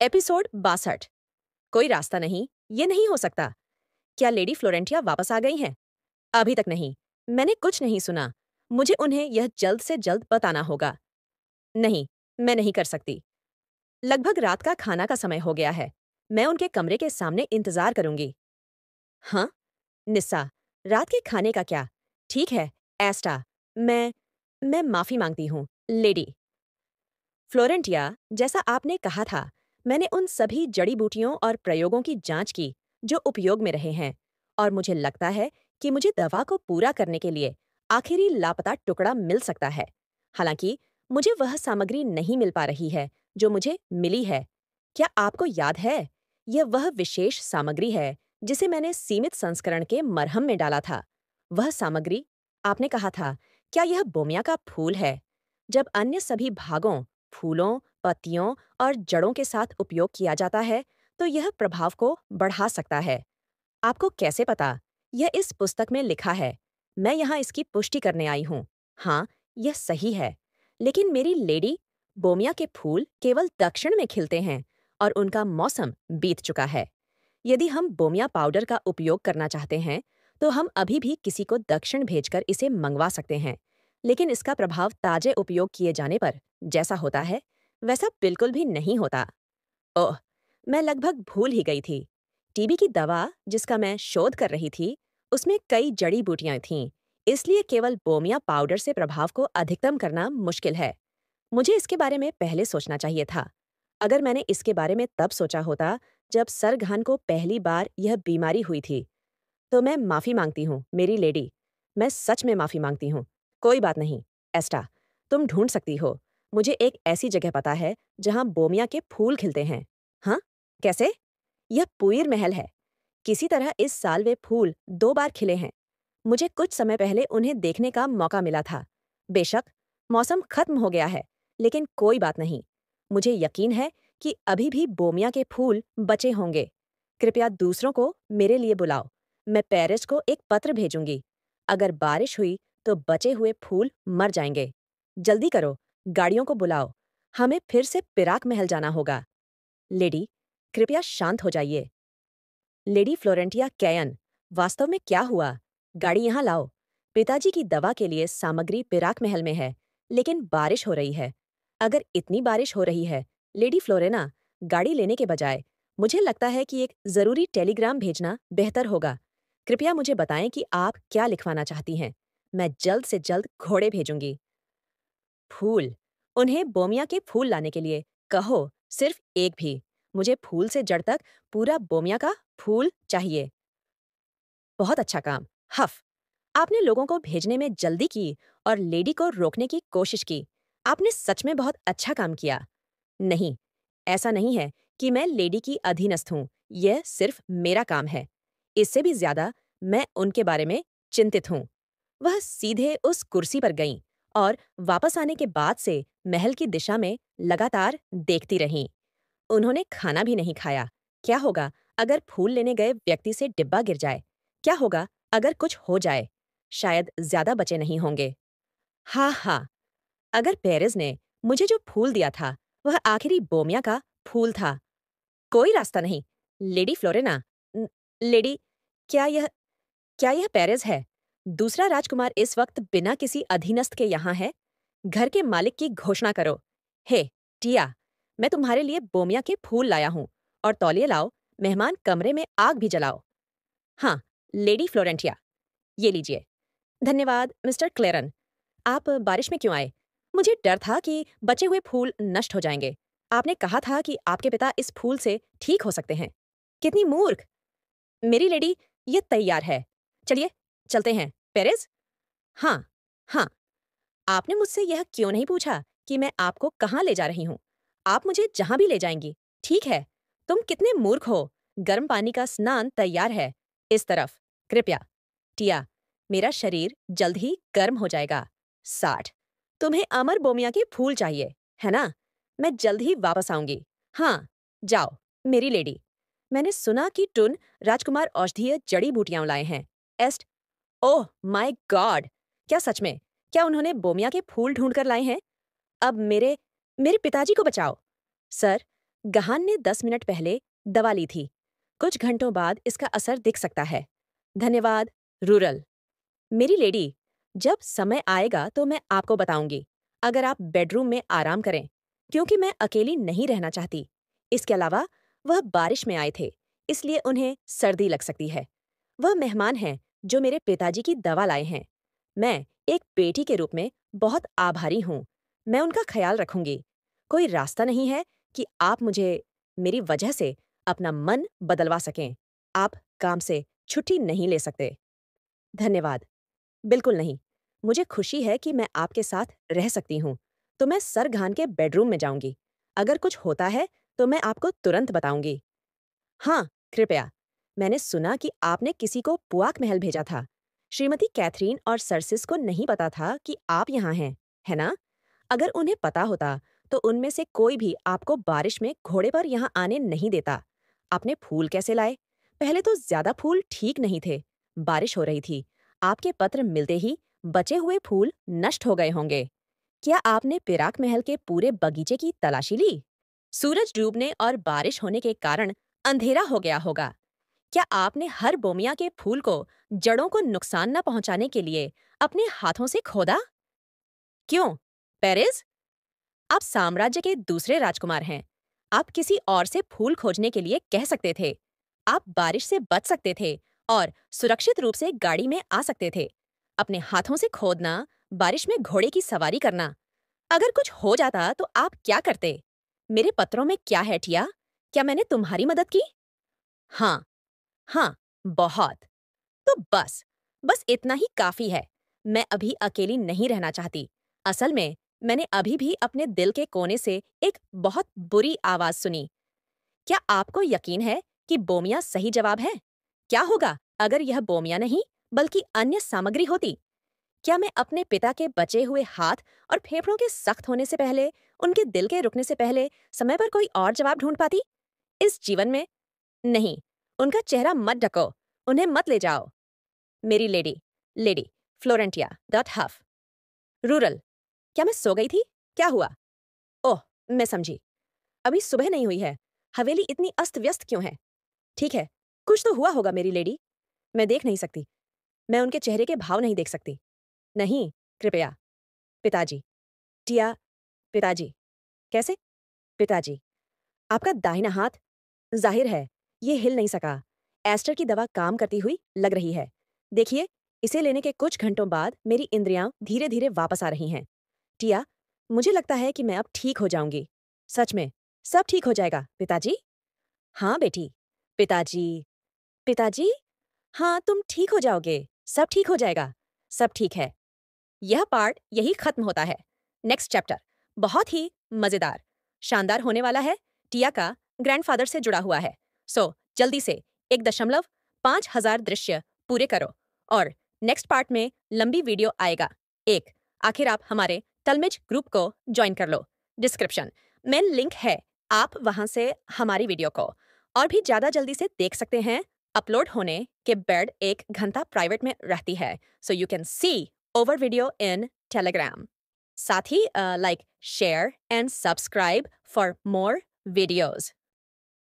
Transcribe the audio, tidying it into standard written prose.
Episode 62। कोई रास्ता नहीं, ये नहीं हो सकता। क्या लेडी फ्लोरेंटिया वापस आ गई हैं? अभी तक नहीं। मैंने कुछ नहीं सुना। मुझे उन्हें यह जल्द से जल्द बताना होगा। नहीं, मैं नहीं कर सकती। लगभग रात का खाना का समय हो गया है। मैं उनके कमरे के सामने इंतजार करूंगी। हाँ? निस्सा, रात के खाने का क्या? ठीक है, एस्टा। मैं माफी मांगती हूँ, लेडी फ्लोरेंटिया। जैसा आपने कहा था, मैंने उन सभी जड़ी बूटियों और प्रयोगों की जांच की जो उपयोग में रहे हैं, और मुझे लगता है कि मुझे दवा को पूरा करने के लिए आखिरी लापता टुकड़ा मिल सकता है। हालांकि मुझे वह सामग्री नहीं मिल पा रही है जो मुझे मिली है। क्या आपको याद है? यह वह विशेष सामग्री है जिसे मैंने सीमित संस्करण के मरहम में डाला था। वह सामग्री, आपने कहा था, क्या यह बोमिया का फूल है? जब अन्य सभी भागों, फूलों, पत्तियों और जड़ों के साथ उपयोग किया जाता है, तो यह प्रभाव को बढ़ा सकता है। आपको कैसे पता? यह इस पुस्तक में लिखा है। मैं यहाँ इसकी पुष्टि करने आई हूँ। हाँ, यह सही है। लेकिन मेरी लेडी, बोमिया के फूल केवल दक्षिण में खिलते हैं और उनका मौसम बीत चुका है। यदि हम बोमिया पाउडर का उपयोग करना चाहते हैं, तो हम अभी भी किसी को दक्षिण भेजकर इसे मंगवा सकते हैं। लेकिन इसका प्रभाव ताजे उपयोग किए जाने पर जैसा होता है, वैसा बिल्कुल भी नहीं होता। ओह! मैं लगभग भूल ही गई थी। टीबी की दवा जिसका मैं शोध कर रही थी, उसमें कई जड़ी बूटियां थीं, इसलिए केवल बोमिया पाउडर से प्रभाव को अधिकतम करना मुश्किल है। मुझे इसके बारे में पहले सोचना चाहिए था। अगर मैंने इसके बारे में तब सोचा होता जब सर घान को पहली बार यह बीमारी हुई थी, तो मैं माफ़ी मांगती हूँ, मेरी लेडी। मैं सच में माफ़ी मांगती हूँ। कोई बात नहीं, एस्टा। तुम ढूंढ सकती हो। मुझे एक ऐसी जगह पता है जहाँ बोमिया के फूल खिलते हैं। हाँ? कैसे? यह पुईर महल है। किसी तरह इस साल वे फूल 2 बार खिले हैं। मुझे कुछ समय पहले उन्हें देखने का मौका मिला था। बेशक, मौसम खत्म हो गया है, लेकिन कोई बात नहीं। मुझे यकीन है कि अभी भी बोमिया के फूल बचे होंगे। कृपया दूसरों को मेरे लिए बुलाओ। मैं पेरिस को एक पत्र भेजूंगी। अगर बारिश हुई तो बचे हुए फूल मर जाएंगे। जल्दी करो, गाड़ियों को बुलाओ। हमें फिर से पिराक महल जाना होगा। लेडी, कृपया शांत हो जाइए। लेडी फ्लोरेंटिया कैयन, वास्तव में क्या हुआ? गाड़ी यहाँ लाओ। पिताजी की दवा के लिए सामग्री पिराक महल में है, लेकिन बारिश हो रही है। अगर इतनी बारिश हो रही है, लेडी फ्लोरेना, गाड़ी लेने के बजाय मुझे लगता है कि एक जरूरी टेलीग्राम भेजना बेहतर होगा। कृपया मुझे बताएं कि आप क्या लिखवाना चाहती हैं। मैं जल्द से जल्द घोड़े भेजूंगी। फूल। उन्हें बोमिया के फूल लाने के लिए कहो, सिर्फ एक भी। मुझे फूल से जड़ तक पूरा बोमिया का फूल चाहिए। बहुत अच्छा काम। हफ। आपने लोगों को भेजने में जल्दी की और लेडी को रोकने की कोशिश की। आपने सच में बहुत अच्छा काम किया। नहीं, ऐसा नहीं है कि मैं लेडी की अधीनस्थ हूँ। यह सिर्फ मेरा काम है। इससे भी ज्यादा मैं उनके बारे में चिंतित हूँ। वह सीधे उस कुर्सी पर गईं और वापस आने के बाद से महल की दिशा में लगातार देखती रहीं। उन्होंने खाना भी नहीं खाया। क्या होगा अगर फूल लेने गए व्यक्ति से डिब्बा गिर जाए? क्या होगा अगर कुछ हो जाए? शायद ज्यादा बचे नहीं होंगे। हाँ हाँ, अगर पेरेज ने मुझे जो फूल दिया था वह आखिरी बोमिया का फूल था। कोई रास्ता नहीं। लेडी फ्लोरेना, लेडी, क्या यह क्या यह पेरेज है? दूसरा राजकुमार इस वक्त बिना किसी अधीनस्थ के यहाँ है? घर के मालिक की घोषणा करो। हे, टिया, मैं तुम्हारे लिए बोमिया के फूल लाया हूँ। और तौलिए लाओ। मेहमान कमरे में आग भी जलाओ। हाँ, लेडी फ्लोरेंटिया, ये लीजिए। धन्यवाद, मिस्टर क्लेरन। आप बारिश में क्यों आए? मुझे डर था कि बचे हुए फूल नष्ट हो जाएंगे। आपने कहा था कि आपके पिता इस फूल से ठीक हो सकते हैं। कितनी मूर्ख! मेरी लेडी, ये तैयार है। चलिए, चलते हैं। पेरेज? हाँ, हाँ। आपने मुझसे यह क्यों नहीं पूछा कि मैं आपको कहाँ ले जा रही हूँ? आप मुझे जहाँ भी ले जाएंगी। ठीक है। तुम कितने मूर्ख हो। गर्म पानी का स्नान तैयार है। इस तरफ, कृपया। टिया, मेरा शरीर जल्द ही गर्म हो जाएगा। 60। तुम्हें अमर बोमिया के फूल चाहिए, है ना? मैं जल्द ही वापस आऊंगी। हाँ, जाओ, मेरी लेडी। मैंने सुना कि टुन राजकुमार औषधीय जड़ी बूटियां लाए हैं। एस्ट, ओह माय गॉड! क्या सच में? क्या उन्होंने बोमिया के फूल ढूंढ कर लाए हैं? अब मेरे मेरे पिताजी को बचाओ। सर, गहान ने 10 मिनट पहले दवा ली थी। कुछ घंटों बाद इसका असर दिख सकता है। धन्यवाद, रूरल। मेरी लेडी, जब समय आएगा तो मैं आपको बताऊंगी। अगर आप बेडरूम में आराम करें, क्योंकि मैं अकेली नहीं रहना चाहती। इसके अलावा वह बारिश में आए थे, इसलिए उन्हें सर्दी लग सकती है। वह मेहमान हैं जो मेरे पिताजी की दवा लाए हैं। मैं एक बेटी के रूप में बहुत आभारी हूँ। मैं उनका ख्याल रखूंगी। कोई रास्ता नहीं है कि आप मुझे मेरी वजह से अपना मन बदलवा सकें। आप काम से छुट्टी नहीं ले सकते। धन्यवाद। बिल्कुल नहीं। मुझे खुशी है कि मैं आपके साथ रह सकती हूँ। तो मैं सरघान के बेडरूम में जाऊंगी। अगर कुछ होता है तो मैं आपको तुरंत बताऊंगी। हाँ, कृपया। मैंने सुना कि आपने किसी को पुआक महल भेजा था। श्रीमती कैथरीन और सर्सिस को नहीं पता था कि आप यहाँ हैं, है ना? अगर उन्हें पता होता, तो उनमें से कोई भी आपको बारिश में घोड़े पर यहाँ आने नहीं देता। आपने फूल कैसे लाए? पहले तो ज्यादा फूल ठीक नहीं थे। बारिश हो रही थी। आपके पत्र मिलते ही बचे हुए फूल नष्ट हो गए होंगे। क्या आपने पिराक महल के पूरे बगीचे की तलाशी ली? सूरज डूबने और बारिश होने के कारण अंधेरा हो गया होगा। क्या आपने हर बोमिया के फूल को जड़ों को नुकसान न पहुंचाने के लिए अपने हाथों से खोदा? क्यों? पेरिस? आप साम्राज्य के दूसरे राजकुमार हैं। आप किसी और से फूल खोजने के लिए कह सकते थे। आप बारिश से बच सकते थे और सुरक्षित रूप से गाड़ी में आ सकते थे। अपने हाथों से खोदना, बारिश में घोड़े की सवारी करना। अगर कुछ हो जाता तो आप क्या करते? मेरे पत्रों में क्या है, टिया? क्या मैंने तुम्हारी मदद की? हाँ, हाँ, बहुत। तो बस इतना ही काफी है। मैं अभी अकेली नहीं रहना चाहती। असल में मैंने अभी भी अपने दिल के कोने से एक बहुत बुरी आवाज सुनी। क्या आपको यकीन है कि बोमिया सही जवाब है? क्या होगा अगर यह बोमिया नहीं बल्कि अन्य सामग्री होती? क्या मैं अपने पिता के बचे हुए हाथ और फेफड़ों के सख्त होने से पहले, उनके दिल के रुकने से पहले समय पर कोई और जवाब ढूंढ पाती? इस जीवन में? नहीं। उनका चेहरा मत ढको। उन्हें मत ले जाओ। मेरी लेडी, लेडी फ्लोरेंटिया डॉट हफ। रूरल। क्या मैं सो गई थी? क्या हुआ? ओह, मैं समझी। अभी सुबह नहीं हुई है। हवेली इतनी अस्त व्यस्त क्यों है? ठीक है, कुछ तो हुआ होगा मेरी लेडी। मैं देख नहीं सकती। मैं उनके चेहरे के भाव नहीं देख सकती। नहीं, कृपया। पिताजी। टिया। पिताजी। कैसे? पिताजी। आपका दाहिना हाथ? जाहिर है, ये हिल नहीं सका। एस्टर की दवा काम करती हुई लग रही है। देखिए, इसे लेने के कुछ घंटों बाद मेरी इंद्रियां धीरे धीरे वापस आ रही हैं। टिया, मुझे लगता है कि मैं अब ठीक हो जाऊंगी। सच में, सब ठीक हो जाएगा, पिताजी। हाँ बेटी। पिताजी। पिताजी। हाँ, तुम ठीक हो जाओगे। सब ठीक हो जाएगा। सब ठीक है। यह पार्ट यही खत्म होता है। नेक्स्ट चैप्टर बहुत ही मजेदार, शानदार होने वाला है। टिया का ग्रैंडफादर से जुड़ा हुआ है। जल्दी से 1.5 हजार दृश्य पूरे करो और नेक्स्ट पार्ट में लंबी वीडियो आएगा। आखिर आप हमारे तलमिज ग्रुप को ज्वाइन कर लो। डिस्क्रिप्शन में लिंक है। आप वहां से हमारी वीडियो को और भी ज्यादा जल्दी से देख सकते हैं। अपलोड होने के बाद 1 घंटा प्राइवेट में रहती है, so you can see over video in Telegram. साथ ही like, share and subscribe for more videos.